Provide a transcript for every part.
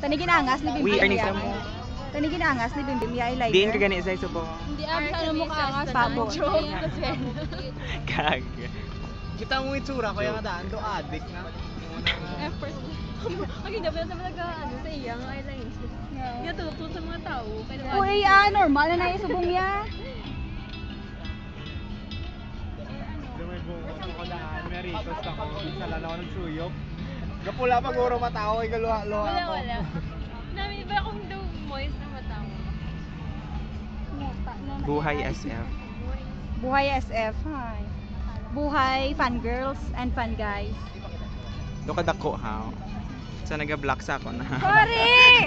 Tani ginangas ni Bimbim. We are ni sa mo. Tani ginangas ni Bimbim ya eyeliner. Diin ka gani sa iso po. Hindi ano mo kaangas Pabo. Kag. Kita mo itsura kaya nga daan do addict na. Effort. Okay, dapat na talaga ano sa iyang eyelines. Hindi tutulong sa mga tao. Uy, normal na yung subong ya. May bungo ko daan, may ritos ako. Sa lalaw ng suyok. Gapula pag uro matao, ay galuha-luha ako. Wala. Namin iba akong daw moist na matao. Buhay SF. Buhay SF. Hi. Buhay fangirls and fan guys. Do ka dako ha. Sa naga-block sa ako na. Sorry!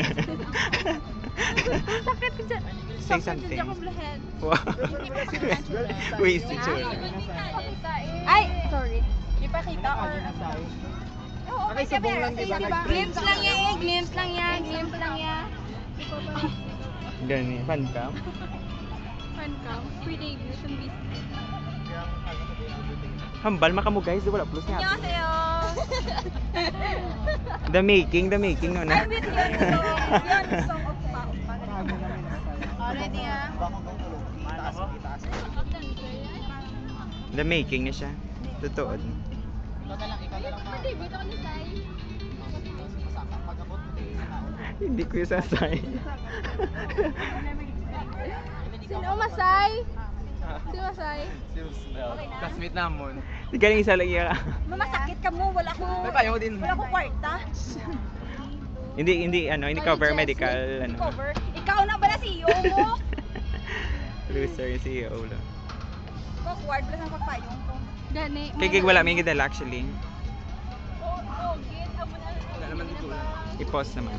Sakit ko dyan. Say something. Sakit ko lahat. Wow. Wait, si Chula. Ay, sorry. Ipakita or... Oo, Ay, subong lang, diba? Glimpse lang yan eh. Glimpse lang yan. Glimpse lang yan. Gani, fan cam. Fan cam. Pre-debut sa business. Hambal makamu guys, wala plus niya. Annyeonghaseyo. The making no na. I'm with Yeon Song of Upa. Already The making na siya. Totoo. Pre-debut ako ni Sai. Hindi ko yung sasay. Sino Masay? Sino Masay? Classmate namon. Galing isa lang iya. Mamasakit ka mo. Wala ko. May payo din. Wala ko kwarta. Hindi cover medical ano. Cover. Ikaw na ba na CEO mo? Loser yung CEO lang. Awkward plus ang pagpayong ko. Gani. Kaya wala may gidala actually. Oh, git. Amo na. Wala naman dito. I-post naman.